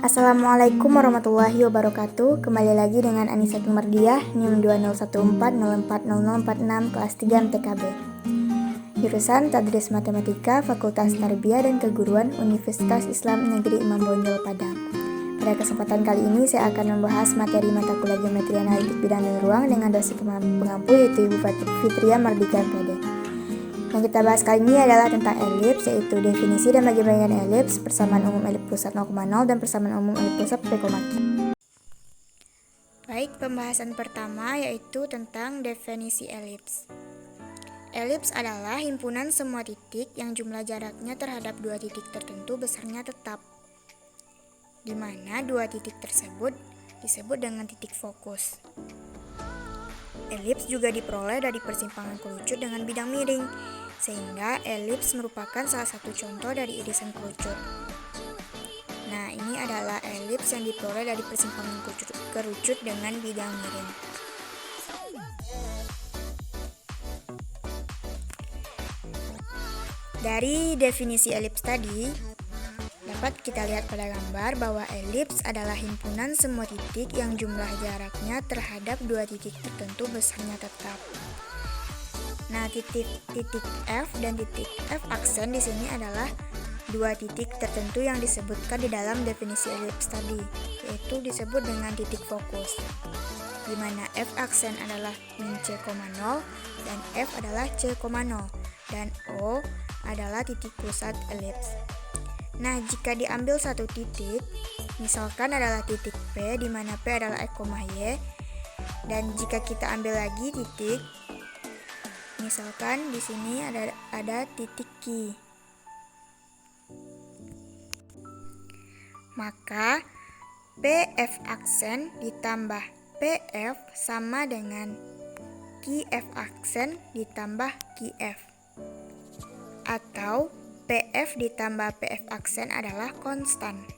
Assalamualaikum warahmatullahi wabarakatuh. Kembali lagi dengan Anissa Mardiah, NIM 2014040046 kelas 3 MTKB. Jurusan Tadris Matematika, Fakultas Tarbiyah dan Keguruan Universitas Islam Negeri Imam Bonjol Padang. Pada kesempatan kali ini saya akan membahas materi mata kuliah Geometri Analitik Bidang dan Ruang dengan dosen pengampu yaitu Ibu Fitria Mardika PD. Yang kita bahas kali ini adalah tentang elips, yaitu definisi dan bagi-bagian elips, persamaan umum elips pusat 0,0 dan persamaan umum elips pusat P, Baik, pembahasan pertama yaitu tentang definisi elips. Elips adalah himpunan semua titik yang jumlah jaraknya terhadap dua titik tertentu besarnya tetap, di mana dua titik tersebut disebut dengan titik fokus. Elips juga diperoleh dari persimpangan kerucut dengan bidang miring, sehingga elips merupakan salah satu contoh dari irisan kerucut. Nah, ini adalah elips yang diperoleh dari persimpangan kerucut dengan bidang miring. Dari definisi elips tadi, dapat kita lihat pada gambar bahwa elips adalah himpunan semua titik yang jumlah jaraknya terhadap dua titik tertentu besarnya tetap. Nah, titik F dan titik F aksen di sini adalah dua titik tertentu yang disebutkan di dalam definisi elips tadi, yaitu disebut dengan titik fokus, di mana F aksen adalah min C,0 dan F adalah C,0 dan O adalah titik pusat elips. Nah, jika diambil satu titik, misalkan adalah titik P, di mana P adalah X, Y, dan jika kita ambil lagi titik, misalkan di sini ada titik Q, maka PF aksen ditambah PF sama dengan QF aksen ditambah QF, atau PF ditambah PF aksen adalah konstan.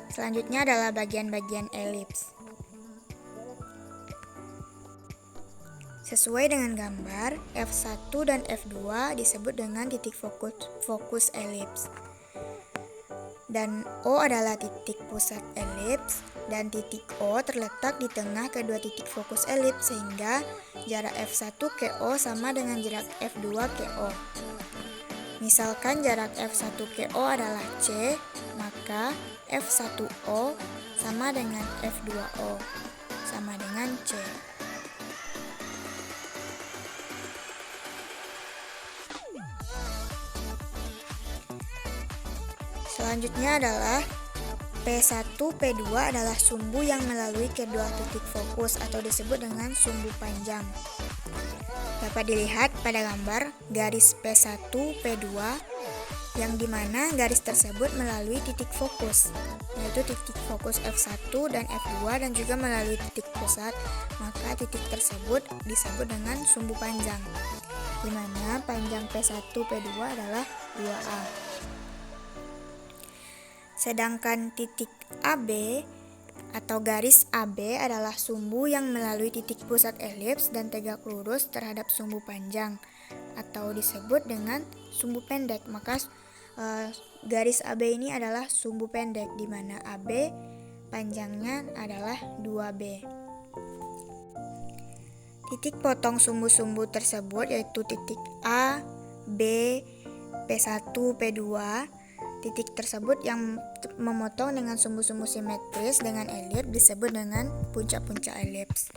Selanjutnya adalah bagian-bagian elips. Sesuai dengan gambar, F1 dan F2 disebut dengan titik fokus elips. Dan O adalah titik pusat elips, dan titik O terletak di tengah kedua titik fokus elips, sehingga jarak F1 ke O sama dengan jarak F2 ke O. Misalkan jarak F1 ke O adalah C, maka F1O sama dengan F2O sama dengan C. Selanjutnya adalah P1, P2 adalah sumbu yang melalui kedua titik fokus atau disebut dengan sumbu panjang. Dapat dilihat pada gambar garis P1, P2 yang dimana garis tersebut melalui titik fokus, yaitu titik fokus F1 dan F2 dan juga melalui titik pusat, maka titik tersebut disebut dengan sumbu panjang, di mana panjang P1, P2 adalah 2A. Sedangkan titik AB atau garis AB adalah sumbu yang melalui titik pusat elips dan tegak lurus terhadap sumbu panjang atau disebut dengan sumbu pendek. Maka garis AB ini adalah sumbu pendek, di mana AB panjangnya adalah 2B. Titik potong sumbu-sumbu tersebut yaitu titik A, B, P1, P2. Titik tersebut yang memotong dengan sumbu-sumbu simetris dengan elips disebut dengan puncak-puncak elips.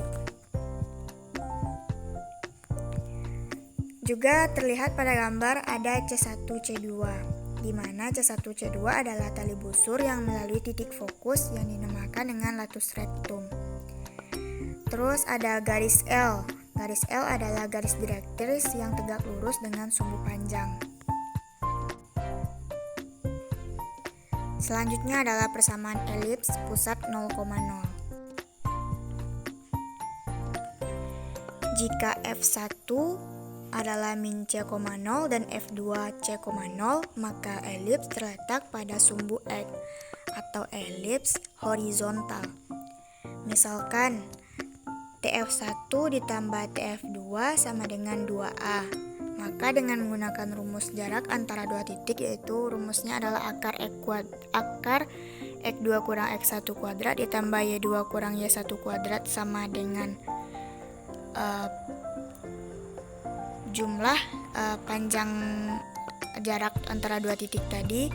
Juga terlihat pada gambar ada C1, C2, di mana C1, C2 adalah tali busur yang melalui titik fokus yang dinamakan dengan latus rectum. Terus ada garis L. Garis L adalah garis direktris yang tegak lurus dengan sumbu panjang. Selanjutnya adalah persamaan elips pusat 0,0. Jika F1 adalah min C,0 dan F2 C,0, maka elips terletak pada sumbu X atau elips horizontal. Misalkan TF1 ditambah TF2 sama dengan 2A, Maka dengan menggunakan rumus jarak antara dua titik, yaitu rumusnya adalah akar X2 kurang X1 kuadrat ditambah Y2 kurang Y1 kuadrat sama dengan jumlah panjang jarak antara dua titik tadi.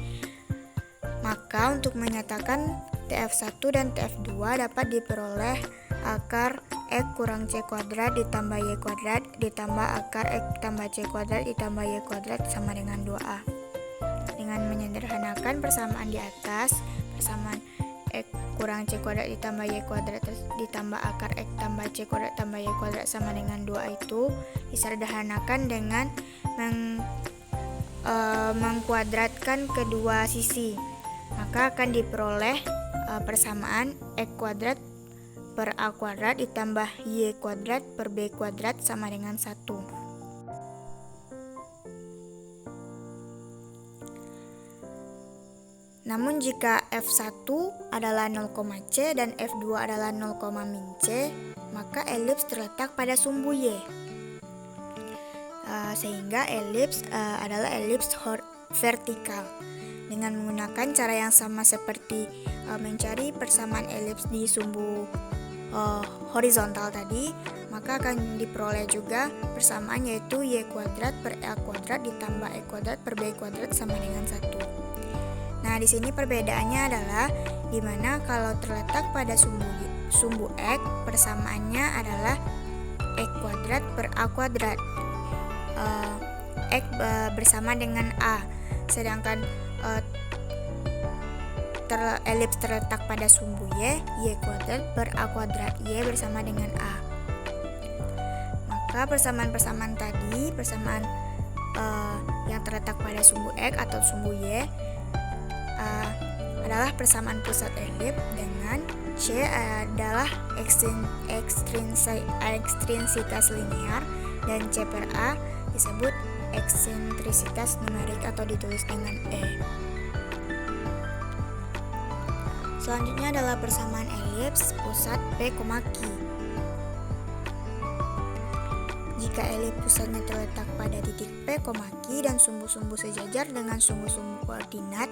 Maka untuk menyatakan TF1 dan TF2 dapat diperoleh akar X kurang C kuadrat ditambah Y kuadrat ditambah akar X tambah C kuadrat ditambah Y kuadrat sama dengan 2A. Dengan menyederhanakan persamaan di atas, persamaan X kurang C kuadrat ditambah Y kuadrat ditambah akar X tambah C kuadrat tambah Y kuadrat sama dengan 2A itu disederhanakan dengan mengkuadratkan kedua sisi. Maka akan diperoleh persamaan X kuadrat per A kuadrat ditambah Y kuadrat per B kuadrat sama dengan 1. Namun jika F1 adalah 0, C dan F2 adalah 0, min C, maka elips terletak pada sumbu Y. Sehingga elips adalah elips vertikal. Dengan menggunakan cara yang sama seperti mencari persamaan elips di sumbu horizontal tadi, maka akan diperoleh juga persamaan, yaitu Y kuadrat per A kuadrat ditambah E kuadrat per B kuadrat sama dengan 1. Nah, di sini perbedaannya adalah dimana kalau terletak pada sumbu X, persamaannya adalah X kuadrat per A kuadrat. X bersama dengan A, sedangkan elips terletak pada sumbu Y kuadrat per A kuadrat, Y bersama dengan A. Maka persamaan-persamaan tadi, persamaan yang terletak pada sumbu X atau sumbu Y adalah persamaan pusat elips, dengan C adalah ekstrinsitas linear dan C per A disebut eksentrisitas numerik atau ditulis dengan E. Selanjutnya adalah persamaan elips pusat P, Q. Jika elips pusatnya terletak pada titik P, Q dan sumbu-sumbu sejajar dengan sumbu-sumbu koordinat,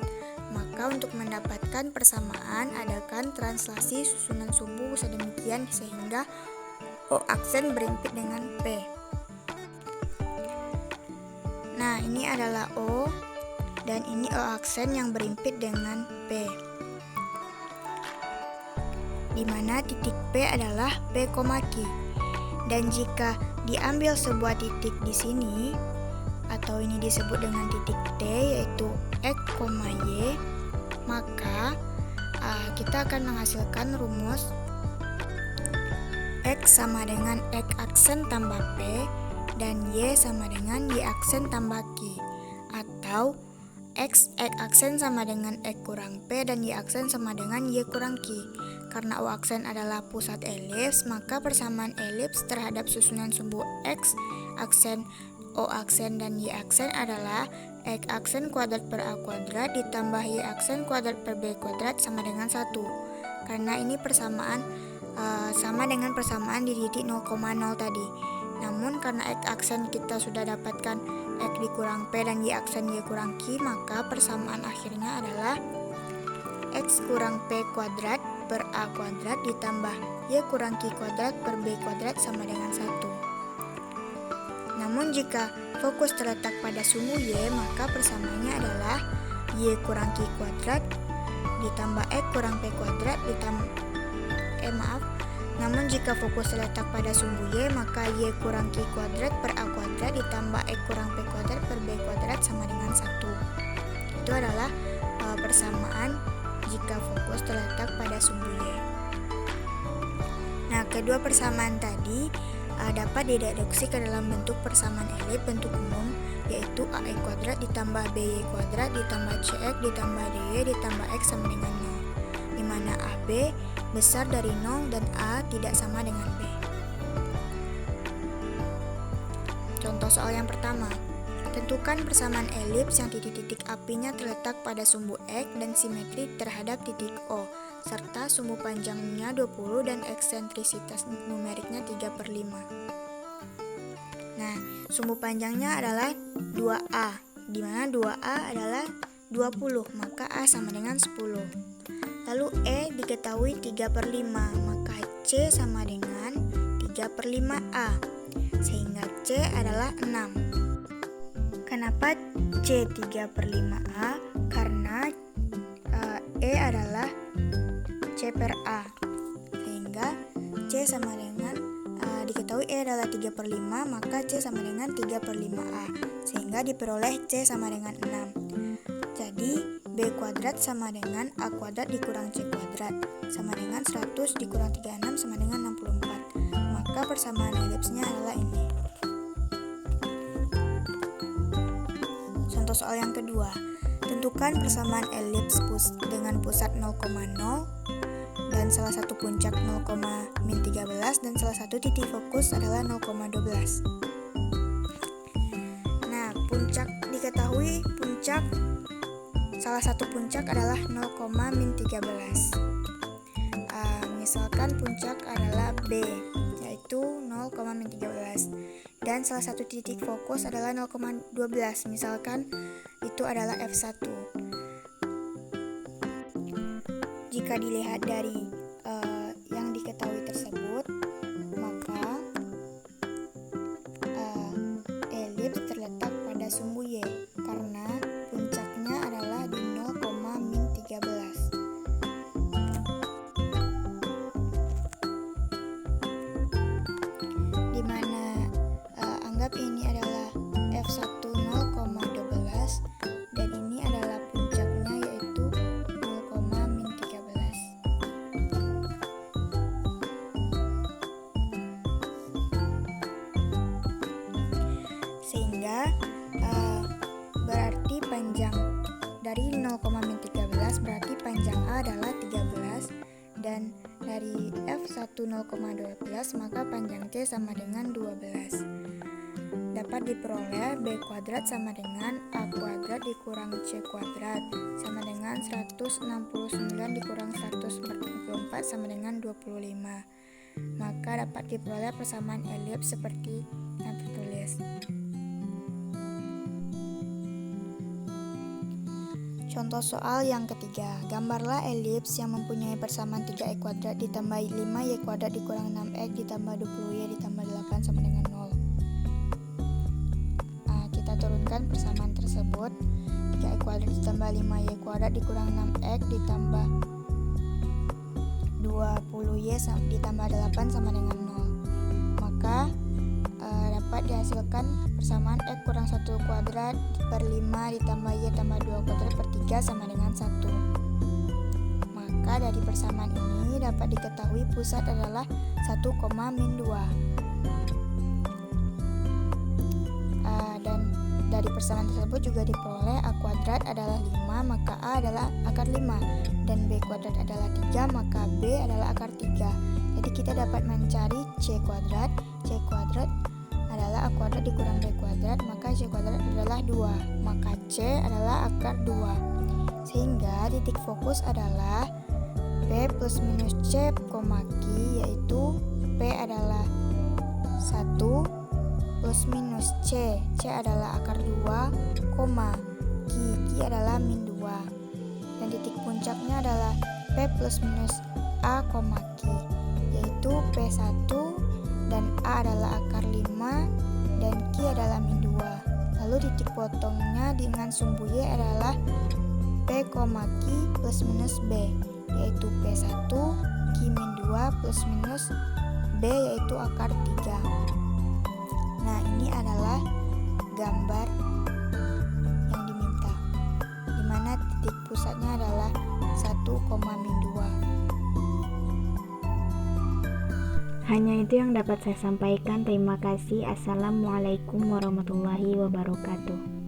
maka untuk mendapatkan persamaan adakan translasi susunan sumbu sedemikian sehingga O aksen berimpit dengan P. Nah, ini adalah O dan ini O aksen yang berimpit dengan P, di mana titik P adalah P, Q. Dan jika diambil sebuah titik di sini, atau ini disebut dengan titik T, yaitu X, Y, maka kita akan menghasilkan rumus X sama dengan X aksen tambah P dan Y sama dengan Y aksen tambah Q, atau X aksen sama dengan X kurang P dan Y aksen sama dengan Y kurang Q. Karena O aksen adalah pusat elips, maka persamaan elips terhadap susunan sumbu X aksen, O aksen, dan Y aksen adalah X aksen kuadrat per A kuadrat ditambah Y aksen kuadrat per B kuadrat sama dengan 1. Karena ini persamaan sama dengan persamaan di titik 0,0 tadi. Namun karena X aksen kita sudah dapatkan X dikurang P dan Y aksen Y kurang Q, maka persamaan akhirnya adalah X kurang P kuadrat per A kuadrat ditambah Y kurang Q kuadrat per B kuadrat sama dengan 1. Namun jika fokus terletak pada sumbu Y, maka persamaannya adalah Y kurang Q kuadrat ditambah X kurang P kuadrat ditambah Namun jika fokus terletak pada sumbu Y, maka Y kurang Q kuadrat per A kuadrat ditambah X kurang P kuadrat per B kuadrat sama dengan 1. Itu adalah persamaan jika fokus terletak pada sumbu Y. Nah, kedua persamaan tadi dapat dideduksi ke dalam bentuk persamaan elips bentuk umum, yaitu AX kuadrat ditambah BY kuadrat ditambah CX ditambah DY ditambah X sama dengan 0, di mana AB besar dari 0 dan A tidak sama dengan B. Contoh soal yang pertama. Tentukan persamaan elips yang titik-titik apinya terletak pada sumbu X dan simetri terhadap titik O, serta sumbu panjangnya 20 dan eksentrisitas numeriknya 3/5. Nah, sumbu panjangnya adalah 2A, di mana 2A adalah 20, maka A sama dengan 10. Lalu E diketahui 3/5, maka C sama dengan 3/5A, sehingga C adalah 6. Kenapa C 3/5A? Karena E adalah C per A, sehingga C sama dengan diketahui E adalah 3/5, maka C sama dengan 3/5A, sehingga diperoleh C sama dengan 6. Jadi B kuadrat sama dengan A kuadrat dikurang C kuadrat sama dengan 100 dikurang 36 sama dengan 64. Maka persamaan elipsnya adalah ini. Contoh soal yang kedua. Tentukan persamaan elips dengan pusat 0,0 dan salah satu puncak 0,-13 dan salah satu titik fokus adalah 0,12. Nah, puncak diketahui salah satu puncak adalah 0,-13. Misalkan puncak adalah B, yaitu 0,-13. Dan salah satu titik fokus adalah 0,12. Misalkan itu adalah F1. Jika dilihat dari yang diketahui tersebut, maka elips terletak pada sumbu Y karena puncaknya adalah di 0,-13. Di mana anggap ini adalah F1 0,12 dan ini adalah puncaknya yaitu 0,-13. Sehingga berarti panjang dari 0,-13 berarti panjang A adalah 13, dan dari F1 0,12 maka panjang C sama dengan 12. Dapat diperoleh B kuadrat sama dengan A kuadrat dikurang C kuadrat sama dengan 169 dikurang 144 sama dengan 25. Maka dapat diperoleh persamaan elips seperti yang tertulis. Contoh soal yang ketiga. Gambarlah elips yang mempunyai persamaan 3y kuadrat ditambah 5y kuadrat dikurang 6x ditambah 20y ditambah 8 sama dengan 0. Kita turunkan persamaan tersebut. 3y kuadrat ditambah 5y kuadrat dikurang 6x ditambah 20y ditambah 8 sama dengan 0. Maka dapat dihasilkan persamaan x kurang 1 kuadrat per 5 ditambah y tambah 2 kuadrat per 3 sama dengan 1. Maka dari persamaan ini dapat diketahui pusat adalah 1,-2. Dan dari persamaan tersebut juga diperoleh A kuadrat adalah 5, maka A adalah akar 5, dan B kuadrat adalah 3, maka B adalah akar 3. Jadi kita dapat mencari C kuadrat. C kuadrat adalah A kuadrat dikurang B kuadrat, maka C kuadrat adalah 2, maka C adalah akar 2. Sehingga titik fokus adalah P plus minus C, Q, yaitu P adalah 1 plus minus C adalah akar 2, Q adalah min 2. Dan titik puncaknya adalah P plus minus A, Q, yaitu P1 dan A adalah akar 5 dan Q adalah min 2. Lalu titik potongnya dengan sumbu Y adalah P, Q plus minus B, yaitu P1 Q min 2 plus minus B, yaitu akar 3. Nah, ini adalah gambar yang diminta, di mana titik pusatnya adalah 1,-2. Hanya itu yang dapat saya sampaikan. Terima kasih. Assalamualaikum warahmatullahi wabarakatuh.